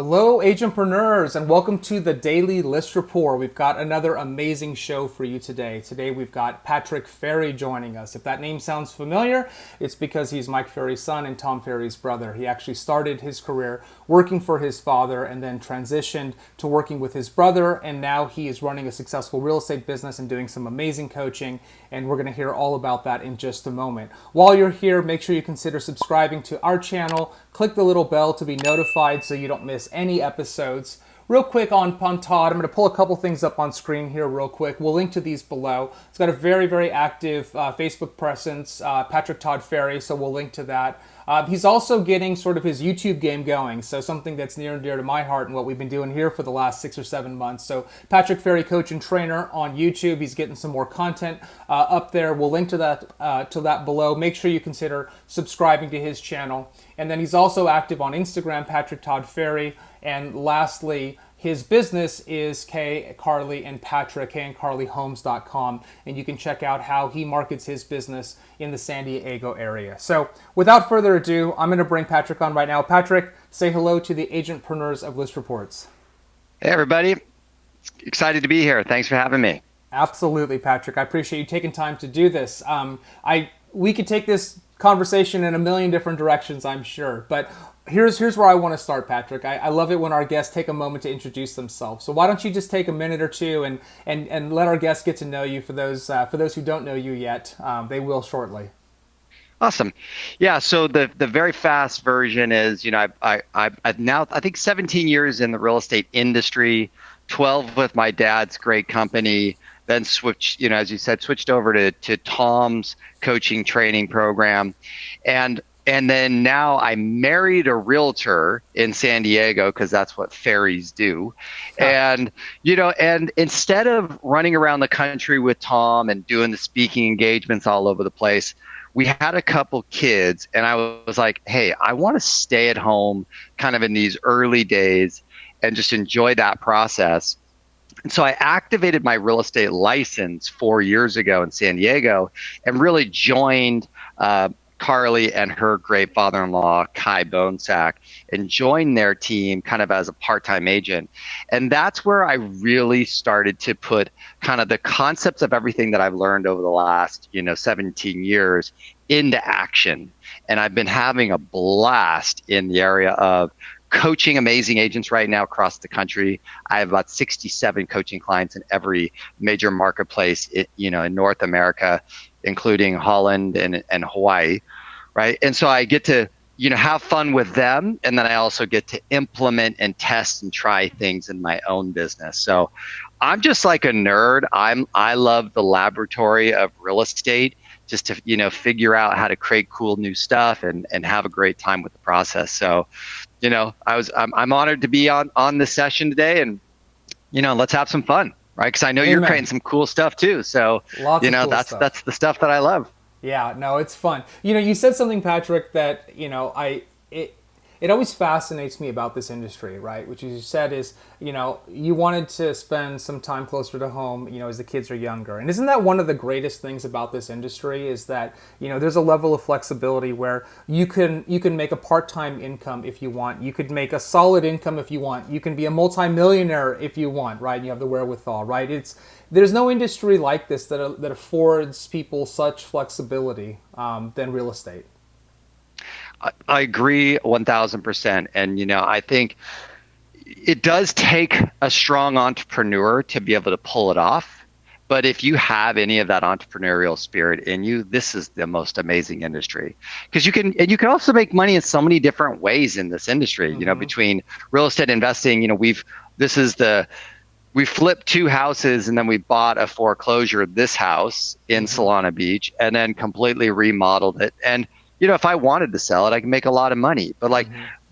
Hello, agentpreneurs, and welcome to the Daily List Report. We've got another amazing show for you today. Today we've got Patrick Ferry joining us. If that name sounds familiar, it's because he's Mike Ferry's son and Tom Ferry's brother. He actually started his career working for his father and then transitioned to working with his brother, and now he is running a successful real estate business and doing some amazing coaching, and we're going to hear all about that in just a moment. While you're here, make sure you consider subscribing to our channel. Click the little bell to be notified so you don't miss any episodes. Real quick on Todd, I'm going to pull a couple things up on screen here real quick. We'll link to these below. It's got a very, very active Facebook presence, Patrick Todd Ferry, so we'll link to that. He's also getting sort of his YouTube game going, so something that's near and dear to my heart and what we've been doing here for the last 6 or 7 months. So Patrick Ferry, coach and trainer on YouTube. He's getting some more content up there. We'll link to that below. Make sure you consider subscribing to his channel. And then he's also active on Instagram, Patrick Todd Ferry. And lastly, his business is K. Carly and Patrick, kandcarlyhomes.com, and you can check out how he markets his business in the San Diego area. So without further ado, I'm going to bring Patrick on right now. Patrick, say hello to the agentpreneurs of ListReports. Hey, everybody. Excited to be here. Thanks for having me. Absolutely, Patrick. I appreciate you taking time to do this. We could take this conversation in a million different directions, I'm sure, but here's where I want to start, Patrick. I love it when our guests take a moment to introduce themselves. So why don't you just take a minute or two and let our guests get to know you. For those who don't know you yet, they will shortly. Awesome. Yeah. So the very fast version is, I've now, I think 17 years in the real estate industry, 12 with my dad's great company, then switched, as you said, switched over to Tom's coaching training program. And then now I married a realtor in San Diego because that's what Ferries do. Huh. And instead of running around the country with Tom and doing the speaking engagements all over the place, we had a couple kids and I was like, hey, I want to stay at home kind of in these early days and just enjoy that process. And so I activated my real estate license 4 years ago in San Diego and really joined Carly and her great father-in-law, Kai Bonesack, and joined their team kind of as a part-time agent. And that's where I really started to put kind of the concepts of everything that I've learned over the last, 17 years into action. And I've been having a blast in the area of coaching amazing agents right now across the country. I have about 67 coaching clients in every major marketplace, in North America, including Holland and Hawaii, right? And so I get to, have fun with them. And then I also get to implement and test and try things in my own business. So I'm just like a nerd. I love the laboratory of real estate, just to, figure out how to create cool new stuff and have a great time with the process. So, I'm honored to be on this session today and, let's have some fun. Right, because I know You're creating some cool stuff too. So Lots of cool that's stuff. That's the stuff that I love. Yeah, no, it's fun. You said something, Patrick, that it always fascinates me about this industry, right? Which you said is, you wanted to spend some time closer to home, as the kids are younger. And isn't that one of the greatest things about this industry is that, there's a level of flexibility where you can make a part-time income if you want. You could make a solid income if you want. You can be a multimillionaire if you want, right? You have the wherewithal, right? There's no industry like this that affords people such flexibility than real estate. I agree 1000%. And, I think it does take a strong entrepreneur to be able to pull it off. But if you have any of that entrepreneurial spirit in you, this is the most amazing industry because you can also make money in so many different ways in this industry, between real estate investing, we flipped 2 houses and then we bought a foreclosure, this house in Solana Beach, and then completely remodeled it. And if I wanted to sell it, I can make a lot of money. But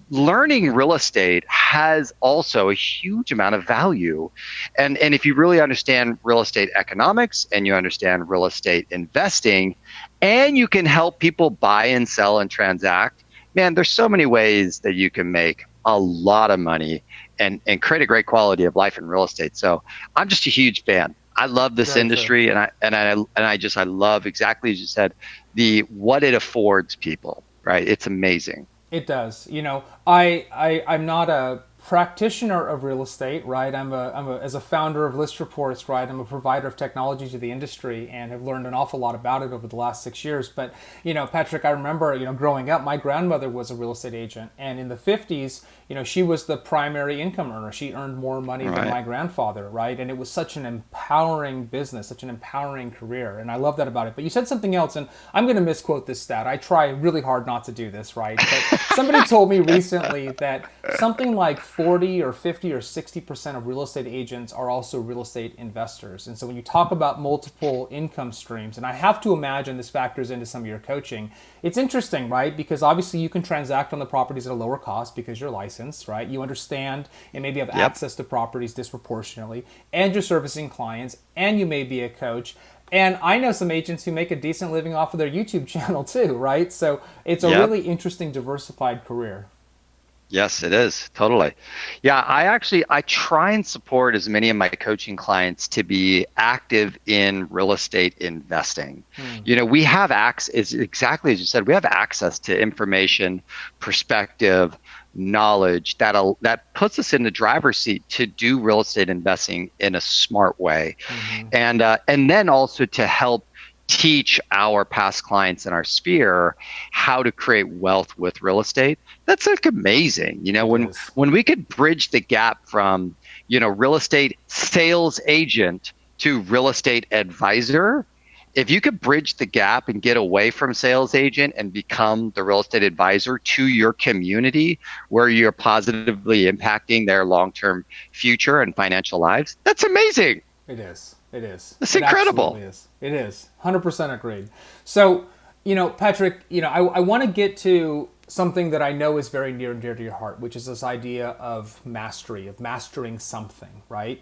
learning real estate has also a huge amount of value. And if you really understand real estate economics and you understand real estate investing, and you can help people buy and sell and transact, man, there's so many ways that you can make a lot of money and create a great quality of life in real estate. So I'm just a huge fan. I love this industry, and I love, exactly as you said, what it affords people. Right? It's amazing. It does. I'm not a practitioner of real estate, right? As a founder of ListReports, right? I'm a provider of technology to the industry and have learned an awful lot about it over the last 6 years. But, Patrick, I remember, growing up, my grandmother was a real estate agent. And in the 50s, she was the primary income earner. She earned more money than Right. my grandfather, right? And it was such an empowering business, such an empowering career. And I love that about it. But you said something else, and I'm going to misquote this stat. I try really hard not to do this, right? But somebody told me recently that something like 40 or 50 or 60% of real estate agents are also real estate investors. And so when you talk about multiple income streams, and I have to imagine this factors into some of your coaching, it's interesting, right? Because obviously you can transact on the properties at a lower cost because you're licensed, right? You understand and maybe have Yep. access to properties disproportionately, and you're servicing clients, and you may be a coach. And I know some agents who make a decent living off of their YouTube channel too, right? So it's a Yep. really interesting, diversified career. Yes, it is. Totally. Yeah, I try and support as many of my coaching clients to be active in real estate investing. We have access, exactly as you said, we have access to information, perspective, knowledge that puts us in the driver's seat to do real estate investing in a smart way. And then also to help teach our past clients in our sphere how to create wealth with real estate. That's like amazing. It When is. we could bridge the gap from, real estate sales agent to real estate advisor, if you could bridge the gap and get away from sales agent and become the real estate advisor to your community where you're positively impacting their long-term future and financial lives, that's amazing. It is. It is. That's It absolutely incredible. is. It is. 100% agreed. So, Patrick, I want to get to something that I know is very near and dear to your heart, which is this idea of mastery, of mastering something, right?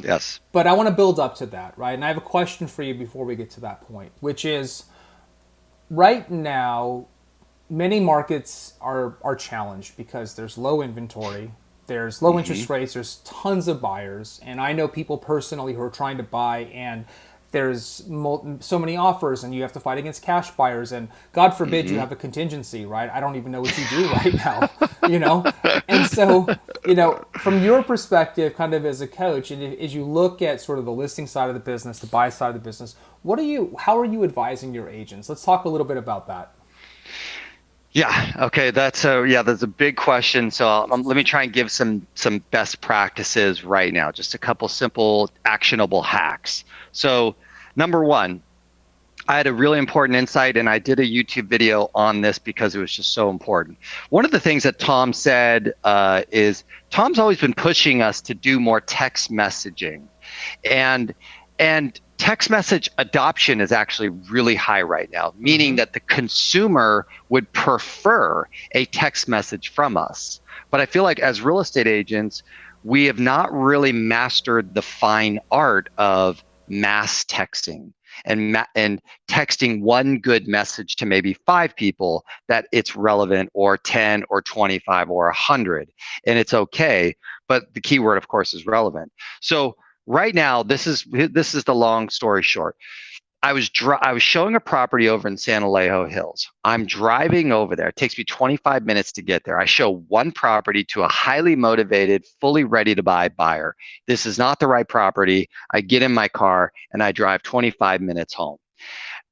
Yes. But I want to build up to that, right? And I have a question for you before we get to that point, which is right now, many markets are challenged because there's low inventory, there's low interest rates, there's tons of buyers, and I know people personally who are trying to buy, and there's so many offers, and you have to fight against cash buyers, and God forbid you have a contingency, right? I don't even know what you do right now, And so, from your perspective, kind of as a coach, and as you look at sort of the listing side of the business, the buy side of the business, how are you advising your agents? Let's talk a little bit about that. Yeah. Okay. That's a big question. So let me try and give some best practices right now. Just a couple simple, actionable hacks. So, number one, I had a really important insight, and I did a YouTube video on this because it was just so important. One of the things that Tom said is Tom's always been pushing us to do more text messaging, and text message adoption is actually really high right now, meaning that the consumer would prefer a text message from us. But I feel like as real estate agents, we have not really mastered the fine art of mass texting and texting one good message to maybe 5 people that it's relevant, or 10 or 25 or 100, and it's okay. But the key word, of course, is relevant. So right now, this is the long story short. I was showing a property over in San Alejo Hills. I'm driving over there. It takes me 25 minutes to get there. I show one property to a highly motivated, fully ready to buy buyer. This is not the right property. I get in my car and I drive 25 minutes home.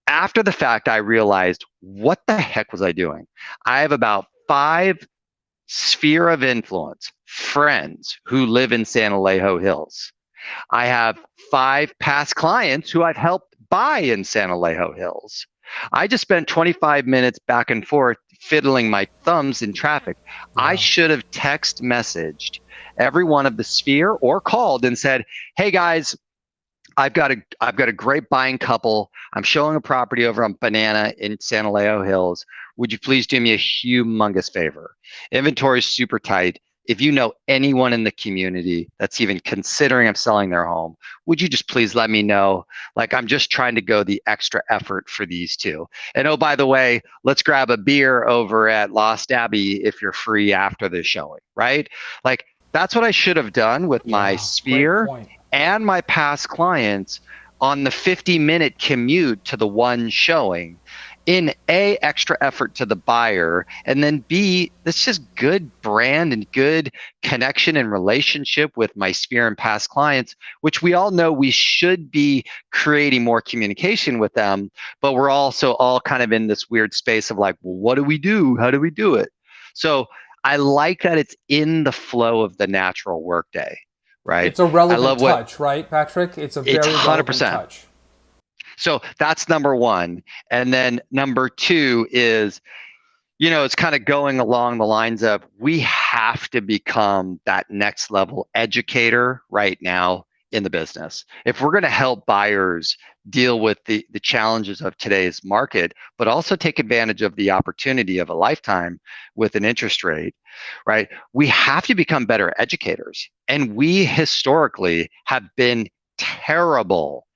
After the fact, I realized, what the heck was I doing? I have about 5 sphere of influence friends who live in San Alejo Hills. I have 5 past clients who I've helped buy in San Alejo Hills. I just spent 25 minutes back and forth fiddling my thumbs in traffic. I Yeah. should have text messaged every one of the sphere or called and said, "Hey guys, I've got a great buying couple. I'm showing a property over on Banana in San Alejo Hills. Would you please do me a humongous favor? Inventory is super tight. If you know anyone in the community that's even considering of selling their home, would you just please let me know? Like, I'm just trying to go the extra effort for these two. And oh, by the way, let's grab a beer over at Lost Abbey if you're free after the showing," right? Like, that's what I should have done with my Yeah. Great sphere point. and my past clients on the 50-minute commute to the one showing. in A, extra effort to the buyer, and then B, that's just good brand and good connection and relationship with my sphere and past clients, which we all know we should be creating more communication with them, but we're also all kind of in this weird space of like, well, what do we do? How do we do it? So I like that it's in the flow of the natural workday, right? It's a I relevant love what touch, right, Patrick? It's a it's very relevant 100%. touch. So that's number one. And then number two is, it's kind of going along the lines of we have to become that next level educator right now in the business. If we're going to help buyers deal with the challenges of today's market, but also take advantage of the opportunity of a lifetime with an interest rate, right? We have to become better educators. And we historically have been terrible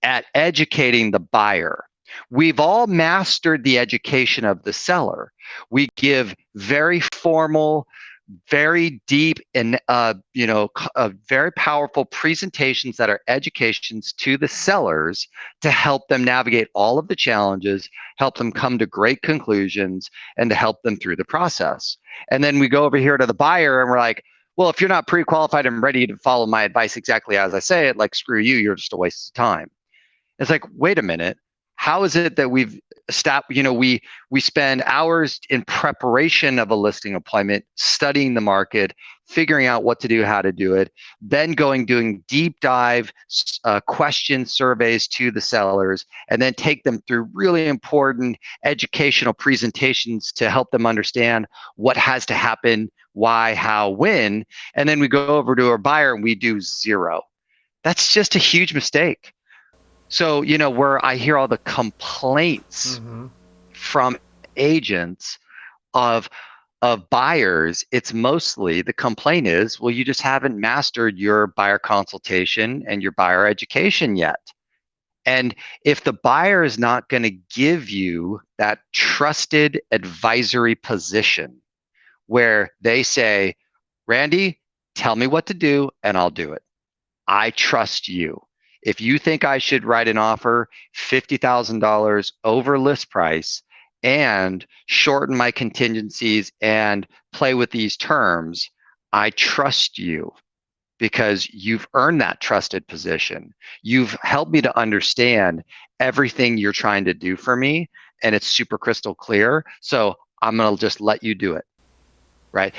at educating the buyer. We've all mastered the education of the seller. We give very formal, very deep, and very powerful presentations that are educations to the sellers to help them navigate all of the challenges, help them come to great conclusions, and to help them through the process. And then we go over here to the buyer and we're like, well, if you're not pre-qualified and ready to follow my advice exactly as I say it, like screw you, you're just a waste of time. It's like, wait a minute. How is it that we've stopped? We spend hours in preparation of a listing appointment, studying the market, figuring out what to do, how to do it, then doing deep dive question surveys to the sellers, and then take them through really important educational presentations to help them understand what has to happen, why, how, when. And then we go over to our buyer and we do zero. That's just a huge mistake. So, where I hear all the complaints from agents of buyers, it's mostly the complaint is, well, you just haven't mastered your buyer consultation and your buyer education yet. And if the buyer is not going to give you that trusted advisory position where they say, Randy, tell me what to do and I'll do it. I trust you. If you think I should write an offer $50,000 over list price and shorten my contingencies and play with these terms, I trust you because you've earned that trusted position. You've helped me to understand everything you're trying to do for me, and it's super crystal clear. So I'm going to just let you do it. Right?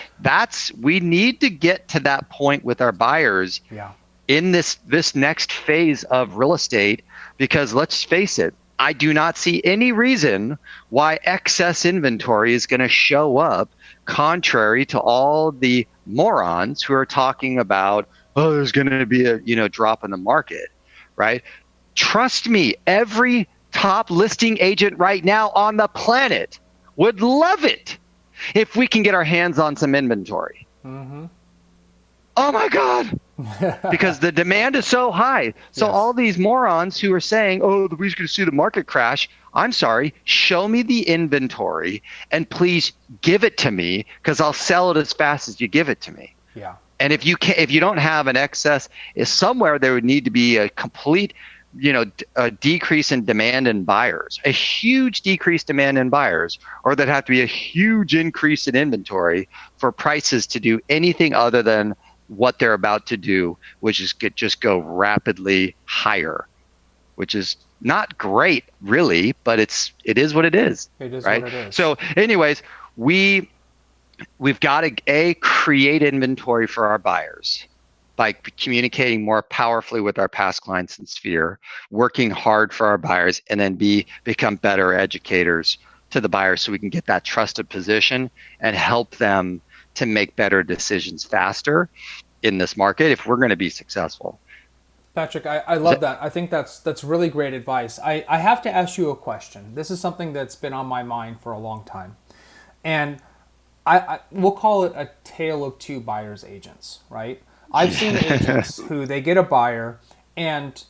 We need to get to that point with our buyers. Yeah. In this next phase of real estate, because let's face it, I do not see any reason why excess inventory is going to show up contrary to all the morons who are talking about, oh, there's going to be a drop in the market, right? Trust me, every top listing agent right now on the planet would love it if we can get our hands on some inventory. Mm-hmm. Oh my God. Because the demand is so high. So all these morons who are saying, oh, we're going to see the market crash. I'm sorry, show me the inventory and please give it to me because I'll sell it as fast as you give it to me. Yeah. And if you don't have an excess, is somewhere there would need to be a complete, a decrease in demand in buyers, a huge decrease demand in buyers, or there'd have to be a huge increase in inventory for prices to do anything other than what they're about to do, which is just go rapidly higher, which is not great really, but it is what it is. It is right? what it is. So anyways, we've got to create inventory for our buyers by communicating more powerfully with our past clients and sphere, working hard for our buyers, and then become better educators to the buyers so we can get that trusted position and help them to make better decisions faster in this market if we're going to be successful. Patrick, I love that. I think that's really great advice. I have to ask you a question. This is something that's been on my mind for a long time. And we'll call it a tale of two buyers agents, right? I've seen agents who they get a buyer and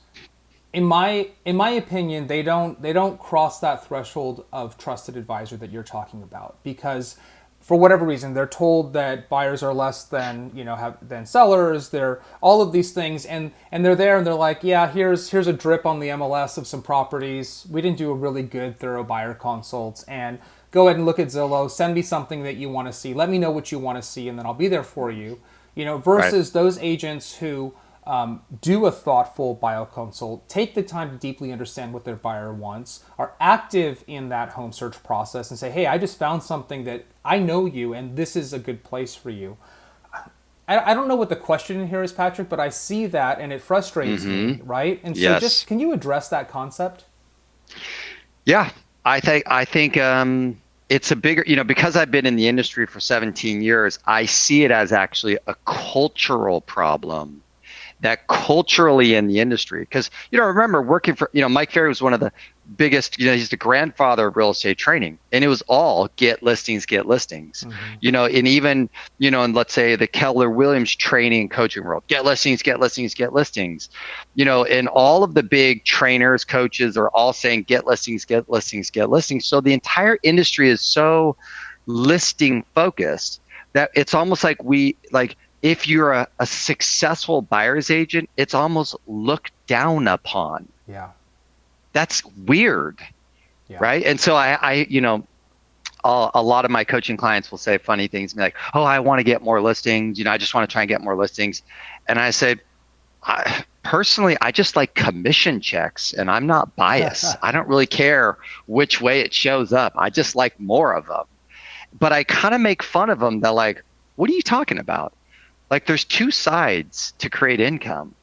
in my opinion, they don't cross that threshold of trusted advisor that you're talking about because for whatever reason, they're told that buyers are less than, than sellers. They're all of these things, and they're there and they're like, yeah, here's a drip on the MLS of some properties. We didn't do a really good thorough buyer consult, and go ahead and look at Zillow. Send me something that you want to see. Let me know what you want to see, and then I'll be there for you. Versus those agents who do a thoughtful buyer consult, take the time to deeply understand what their buyer wants, are active in that home search process, and say, hey, I just found something that I know you, and this is a good place for you. I don't know what the question in here is, Patrick, but I see that, and it frustrates me, right? And so just, can you address that concept? Yeah, I think it's a bigger, because I've been in the industry for 17 years, I see it as actually a cultural problem. That culturally in the industry, because remember working for Mike Ferry was one of the biggest, he's the grandfather of real estate training, and it was all get listings. And even in, let's say, the Keller Williams training and coaching world, get listings. And all of the big trainers, coaches are all saying get listings. So the entire industry is so listing focused that it's almost like if you're a successful buyer's agent, it's almost looked down upon. Yeah. That's weird. Yeah. Right. And so a lot of my coaching clients will say funny things, like, oh, I want to get more listings. I just want to try and get more listings. And I say, personally, I just like commission checks, and I'm not biased. I don't really care which way it shows up. I just like more of them. But I kind of make fun of them. They're like, what are you talking about? Like, there's two sides to create income.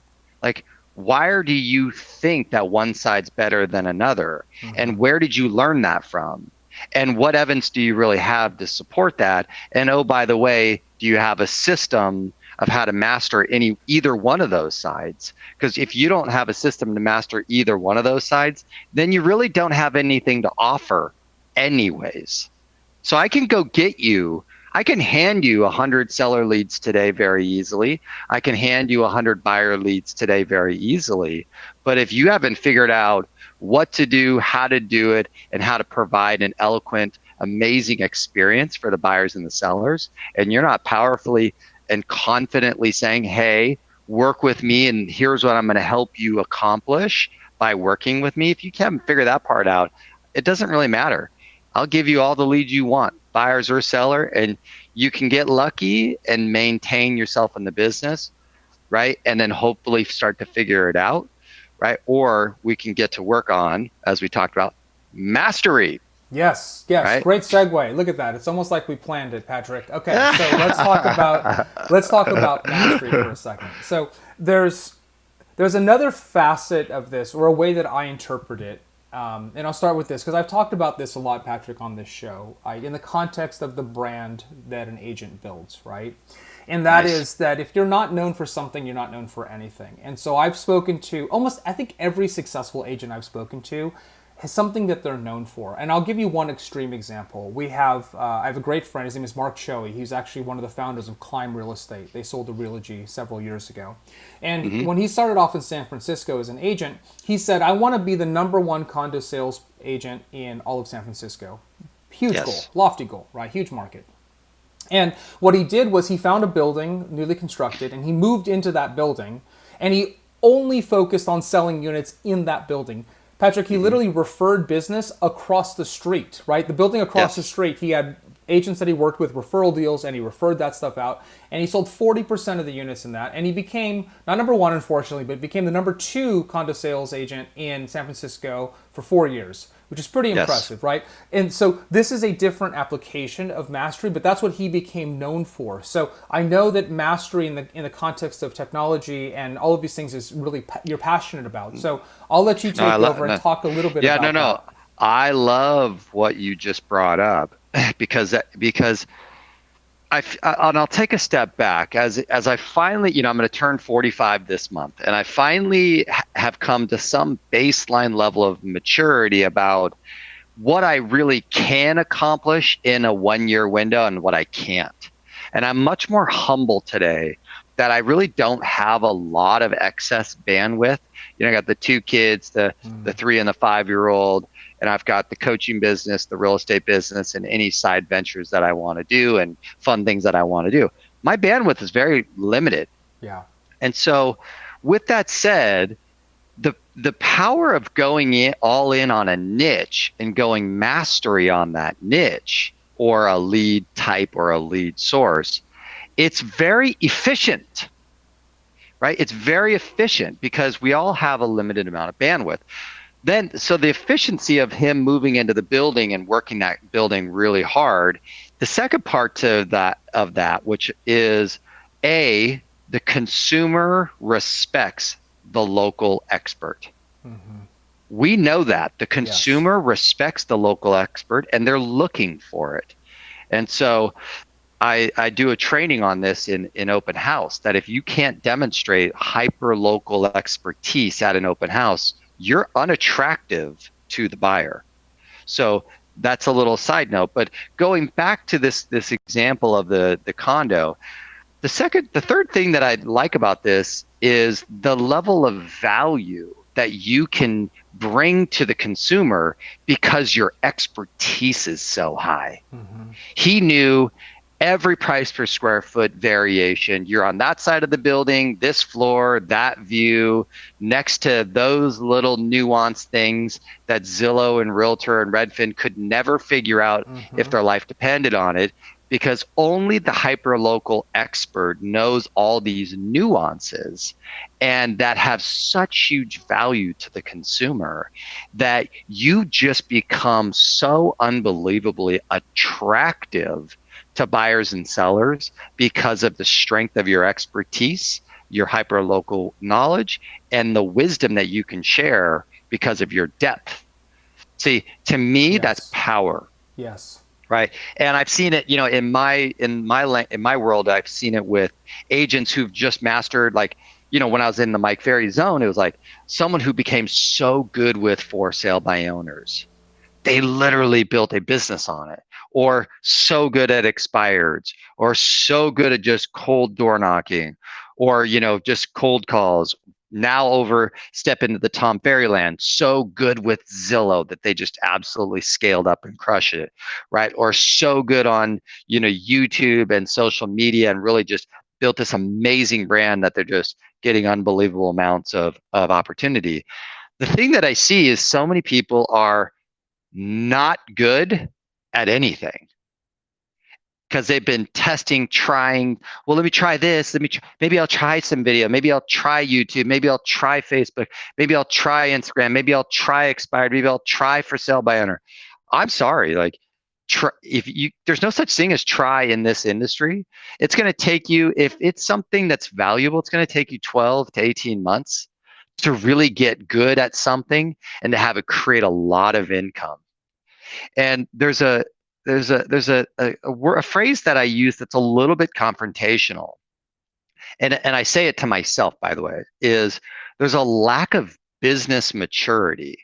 Like, why do you think that one side's better than another? Mm-hmm. And where did you learn that from? And what evidence do you really have to support that? And oh, by the way, do you have a system of how to master either one of those sides? Because if you don't have a system to master either one of those sides, then you really don't have anything to offer anyways. So I can hand you 100 seller leads today very easily. I can hand you 100 buyer leads today very easily. But if you haven't figured out what to do, how to do it, and how to provide an eloquent, amazing experience for the buyers and the sellers, and you're not powerfully and confidently saying, hey, work with me, and here's what I'm going to help you accomplish by working with me. If you can't figure that part out, it doesn't really matter. I'll give you all the leads you want, buyers or seller, and you can get lucky and maintain yourself in the business, right? And then hopefully start to figure it out, right? Or we can get to work on, as we talked about, mastery. Yes, right? Great segue. Look at that. It's almost like we planned it, Patrick. Okay, so let's talk about mastery for a second. So there's another facet of this, or a way that I interpret it. And I'll start with this because I've talked about this a lot, Patrick, on this show, in the context of the brand that an agent builds, right? And that is that if you're not known for something, you're not known for anything. And so I've spoken to I think every successful agent I've spoken to has something that they're known for. And I'll give you one extreme example. I have a great friend. His name is Mark Choey. He's actually one of the founders of Climb Real Estate. They sold to Realogy several years ago. And when he started off in San Francisco as an agent, he said, I want to be the #1 condo sales agent in all of San Francisco. Huge goal, lofty goal, right? Huge market. And what he did was he found a building newly constructed, and he moved into that building, and he only focused on selling units in that building. Patrick, he literally referred business across the street, right? The building across the street, he had agents that he worked with, referral deals, and he referred that stuff out. And he sold 40% of the units in that. And he became, not #1, unfortunately, but became the #2 condo sales agent in San Francisco for 4 years, which is pretty impressive, right? And so this is a different application of mastery, but that's what he became known for. So I know that mastery in the context of technology and all of these things is really you're passionate about. So I'll let you take over and talk a little bit about that. I love what you just brought up because I'll take a step back as I finally, I'm going to turn 45 this month, and I finally have come to some baseline level of maturity about what I really can accomplish in a 1-year window and what I can't. And I'm much more humble today that I really don't have a lot of excess bandwidth. I got the 2 kids, the 3 and the 5-year-old, and I've got the coaching business, the real estate business, and any side ventures that I want to do and fun things that I want to do. My bandwidth is very limited. Yeah. And so with that said, the power of going in all in on a niche and going mastery on that niche or a lead type or a lead source, it's very efficient, right? It's very efficient because we all have a limited amount of bandwidth. Then, so the efficiency of him moving into the building and working that building really hard. The second part to that, which is the consumer respects the local expert. Mm-hmm. We know that the consumer Yes. respects the local expert and they're looking for it. And so I do a training on this in open house that if you can't demonstrate hyper local expertise at an open house, you're unattractive to the buyer. So that's a little side note. But going back to this example of the condo, the third thing that I like about this is the level of value that you can bring to the consumer because your expertise is so high. Mm-hmm. He knew every price per square foot variation. You're on that side of the building, this floor, that view, next to those little nuanced things that Zillow and Realtor and Redfin could never figure out if their life depended on it, because only the hyperlocal expert knows all these nuances and that have such huge value to the consumer that you just become so unbelievably attractive to buyers and sellers because of the strength of your expertise, your hyperlocal knowledge, and the wisdom that you can share because of your depth. See, to me, that's Yes. power. Yes. Right. And I've seen it, in my world, I've seen it with agents who've just mastered, like, when I was in the Mike Ferry zone, it was like someone who became so good with for sale by owners. They literally built a business on it, or so good at expireds, or so good at just cold door knocking, or, just cold calls. Now step into the Tom Ferry land, so good with Zillow that they just absolutely scaled up and crush it, right? Or so good on, YouTube and social media and really just built this amazing brand that they're just getting unbelievable amounts of opportunity. The thing that I see is so many people are not good at anything because they've been testing, trying. Well, let me try this. Maybe I'll try some video. Maybe I'll try YouTube. Maybe I'll try Facebook. Maybe I'll try Instagram. Maybe I'll try expired. Maybe I'll try for sale by owner. I'm sorry, like, there's no such thing as try in this industry. It's going to take you, if it's something that's valuable, it's going to take you 12 to 18 months to really get good at something and to have it create a lot of income. And there's a phrase that I use that's a little bit confrontational, and I say it to myself, by the way, is there's a lack of business maturity.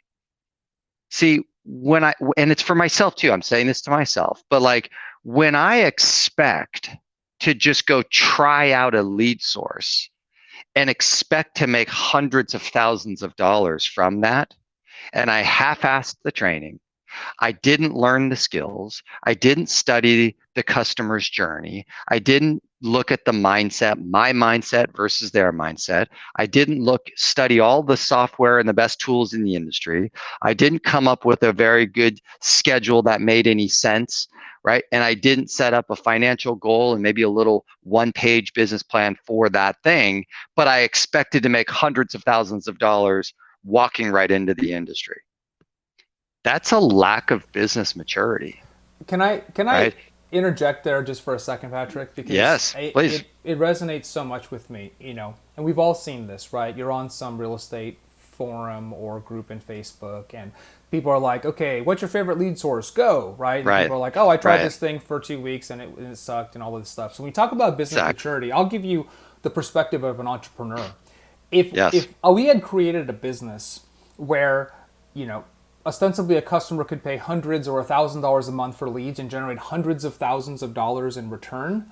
See, and it's for myself too, I'm saying this to myself, but like when I expect to just go try out a lead source and expect to make hundreds of thousands of dollars from that, and I half-assed the training, I didn't learn the skills. I didn't study the customer's journey. I didn't look at the mindset, my mindset versus their mindset. I didn't study all the software and the best tools in the industry. I didn't come up with a very good schedule that made any sense, right? And I didn't set up a financial goal and maybe a little one-page business plan for that thing, but I expected to make hundreds of thousands of dollars walking right into the industry. That's a lack of business maturity, Can I right? interject there just for a second, Patrick? Because Yes, it, please. it, it resonates so much with me, and we've all seen this, right? You're on some real estate forum or group in Facebook, and people are like, okay, what's your favorite lead source? Go, right? And Right, people are like, oh, I tried right. this thing for 2 weeks and it sucked and all of this stuff. So when we talk about business Exactly. maturity, I'll give you the perspective of an entrepreneur. If Yes, if we had created a business where, you know, ostensibly a customer could pay hundreds or $1,000 a month for leads and generate hundreds of thousands of dollars in return,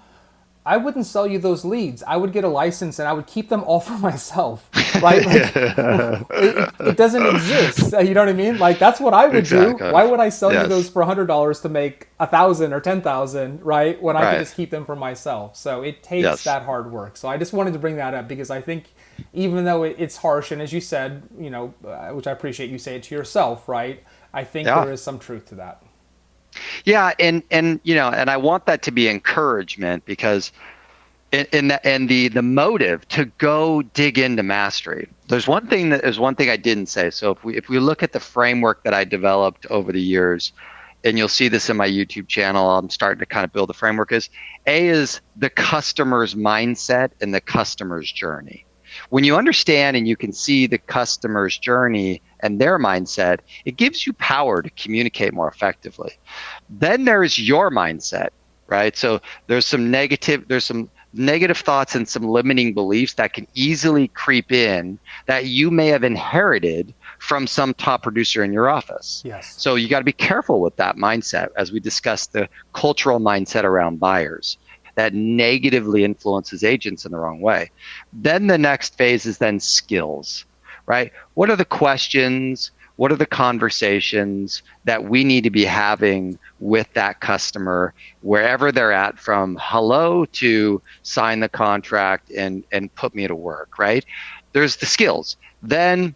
I wouldn't sell you those leads. I would get a license and I would keep them all for myself, right? Like it doesn't exist. You know what I mean? Like that's what I would do. Exactly. Why would I sell you those Yes. for $100 to make 1,000 or 10,000, right? When I could Right. just keep them for myself. So it takes Yes. that hard work. So I just wanted to bring that up because I think even though it's harsh, and as you said, which I appreciate you say it to yourself, right? I think Yeah. there is some truth to that. Yeah, and I want that to be encouragement because in the motive to go dig into mastery. There's one thing I didn't say. So if we look at the framework that I developed over the years, and you'll see this in my YouTube channel, I'm starting to kind of build the framework is the customer's mindset and the customer's journey. When you understand and you can see the customer's journey and their mindset, it gives you power to communicate more effectively. Then there's your mindset, right? So there's some negative thoughts and some limiting beliefs that can easily creep in that you may have inherited from some top producer in your office. Yes. So you got to be careful with that mindset as we discuss the cultural mindset around buyers that negatively influences agents in the wrong way. Then the next phase is then skills, right? What are the questions? What are the conversations that we need to be having with that customer wherever they're at, from hello to sign the contract and put me to work, right? There's the skills. Then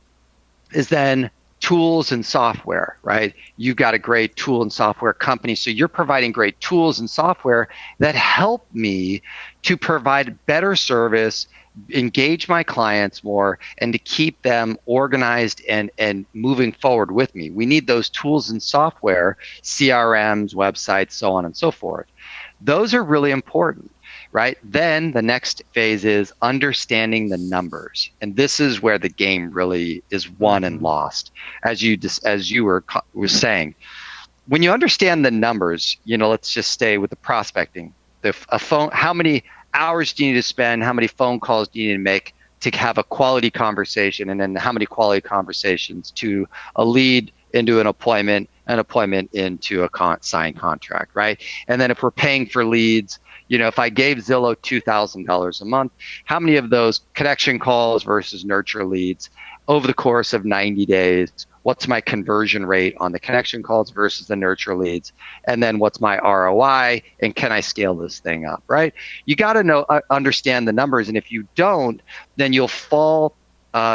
tools and software, right? You've got a great tool and software company, so you're providing great tools and software that help me to provide better service, engage my clients more, and to keep them organized and moving forward with me. We need those tools and software, CRMs, websites, so on and so forth. Those are really important, right? Then the next phase is understanding the numbers. And this is where the game really is won and lost. As you were saying, when you understand the numbers, let's just stay with the prospecting. A phone, how many hours do you need to spend? How many phone calls do you need to make to have a quality conversation? And then how many quality conversations to a lead into an appointment into a signed contract, right? And then if we're paying for leads, if I gave Zillow $2,000 a month, how many of those connection calls versus nurture leads over the course of 90 days? What's my conversion rate on the connection calls versus the nurture leads? And then what's my ROI? And can I scale this thing up, right? You got to understand the numbers. And if you don't, then you'll fall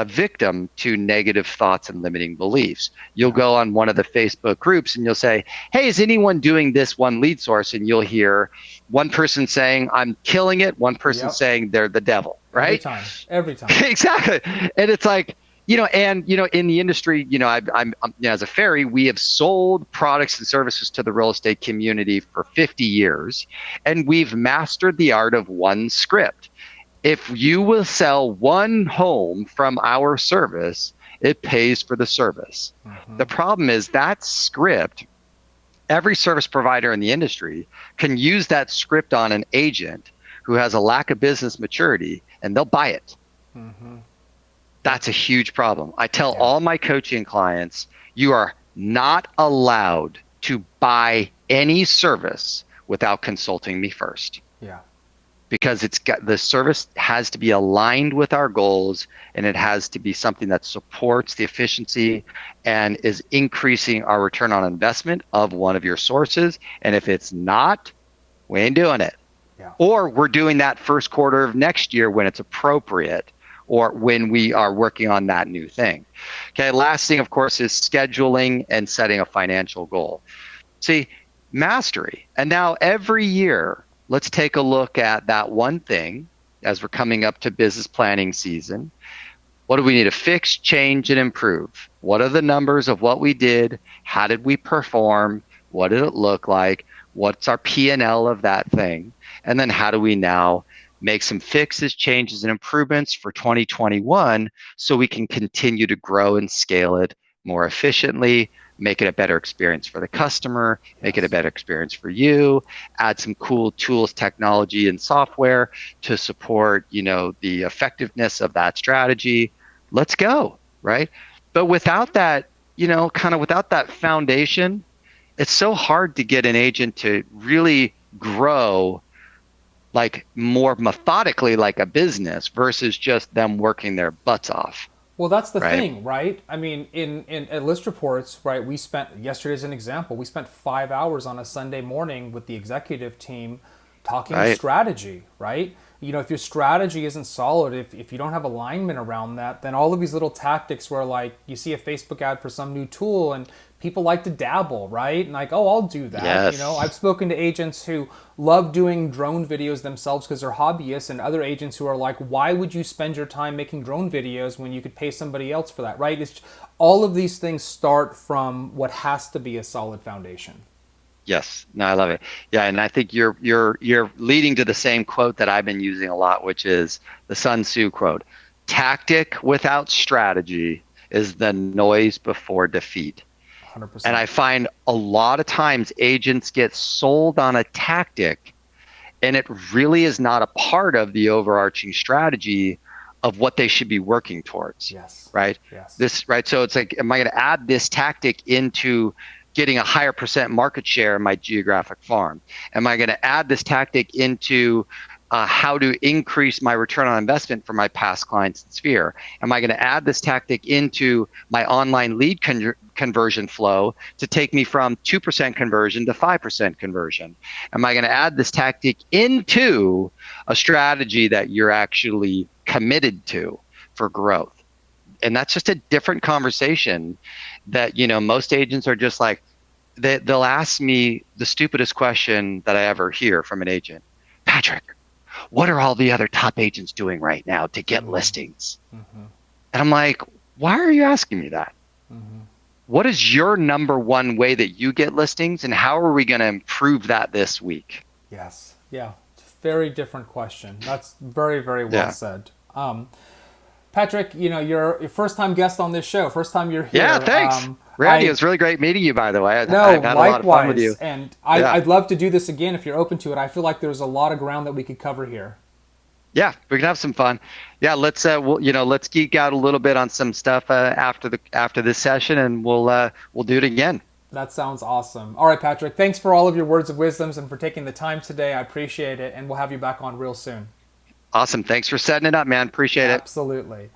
victim to negative thoughts and limiting beliefs. You'll go on one of the Facebook groups and you'll say, hey, is anyone doing this one lead source? And you'll hear one person saying, I'm killing it. One person saying they're the devil, right? Every time. Exactly. And it's like, in the industry, I'm as a Ferry, we have sold products and services to the real estate community for 50 years, and we've mastered the art of one script. If you will sell one home from our service, it pays for the service. Mm-hmm. The problem is that script, every service provider in the industry can use that script on an agent who has a lack of business maturity, and they'll buy it. Mm-hmm. That's a huge problem. I tell all my coaching clients, you are not allowed to buy any service without consulting me first. Yeah. Because the service has to be aligned with our goals, and it has to be something that supports the efficiency and is increasing our return on investment of one of your sources. And if it's not, we ain't doing it. Yeah. Or we're doing that first quarter of next year when it's appropriate, or when we are working on that new thing. Okay, last thing, of course, is scheduling and setting a financial goal. See, mastery. And now every year, let's take a look at that one thing as we're coming up to business planning season. What do we need to fix, change, and improve? What are the numbers of what we did? How did we perform? What did it look like? What's our P&L of that thing? And then how do we now make some fixes, changes, and improvements for 2021 so we can continue to grow and scale it more efficiently, make it a better experience for the customer, make it a better experience for you, add some cool tools, technology, and software to support, the effectiveness of that strategy. Let's go, right? But without that, without that foundation, it's so hard to get an agent to really grow like more methodically like a business versus just them working their butts off, Well, that's the right? thing, right? I mean, in at List Reports, right? We spent yesterday as an example. We spent 5 hours on a Sunday morning with the executive team talking Right? strategy, right? If your strategy isn't solid, if you don't have alignment around that, then all of these little tactics where like you see a Facebook ad for some new tool and people like to dabble, right? And like, oh, I'll do that. I've Yes. spoken to agents who love doing drone videos themselves because they're hobbyists, and other agents who are like, why would you spend your time making drone videos when you could pay somebody else for that, right? All of these things start from what has to be a solid foundation. Yes. No, I love it. Yeah, and I think you're leading to the same quote that I've been using a lot, which is the Sun Tzu quote. Tactic without strategy is the noise before defeat. And 100%. I find a lot of times agents get sold on a tactic and it really is not a part of the overarching strategy of what they should be working towards, Yes. right? Yes. This, right? So it's like, am I going to add this tactic into getting a higher percent market share in my geographic farm? Am I going to add this tactic into how to increase my return on investment for my past clients in Sphere? Am I going to add this tactic into my online lead conversion flow to take me from 2% conversion to 5% conversion? Am I going to add this tactic into a strategy that you're actually committed to for growth? And that's just a different conversation that, most agents are just like, they'll ask me the stupidest question that I ever hear from an agent. Patrick, what are all the other top agents doing right now to get listings? And I'm like, why are you asking me that? What is your number one way that you get listings, and how are we going to improve that this week? Yes. Yeah. Very different question. That's very, very well Yeah. said. Patrick, you're your first time guest on this show, first time you're Yeah, here. thanks. Randy, it I was really great meeting you, by the way. No, I've had a lot of fun with likewise, you. and Yeah. I'd love to do this again if you're open to it. I feel like there's a lot of ground that we could cover here. Yeah, we can have some fun. Yeah, let's geek out a little bit on some stuff after this session, and we'll do it again. That sounds awesome. All right, Patrick, thanks for all of your words of wisdoms and for taking the time today. I appreciate it, and we'll have you back on real soon. Awesome. Thanks for setting it up, man. Appreciate it. Absolutely.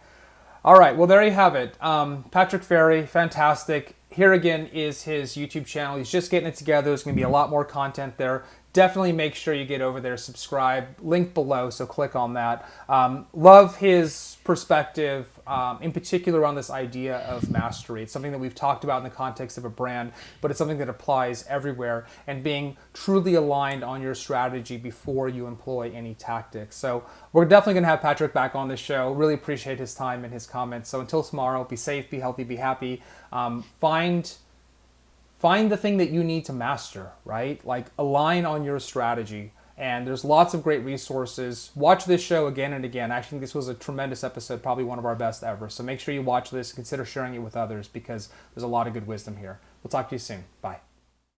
All right, well, there you have it. Patrick Ferry, fantastic. Here again is his YouTube channel. He's just getting it together. There's going to be a lot more content there. Definitely make sure you get over there, subscribe, link below, so click on that. Love his perspective, in particular on this idea of mastery. It's something that we've talked about in the context of a brand, but it's something that applies everywhere, and being truly aligned on your strategy before you employ any tactics. So we're definitely going to have Patrick back on this show. Really appreciate his time and his comments. So until tomorrow, be safe, be healthy, be happy. Find the thing that you need to master, right? Like align on your strategy. And there's lots of great resources. Watch this show again and again. I think this was a tremendous episode, probably one of our best ever. So make sure you watch this and consider sharing it with others because there's a lot of good wisdom here. We'll talk to you soon. Bye.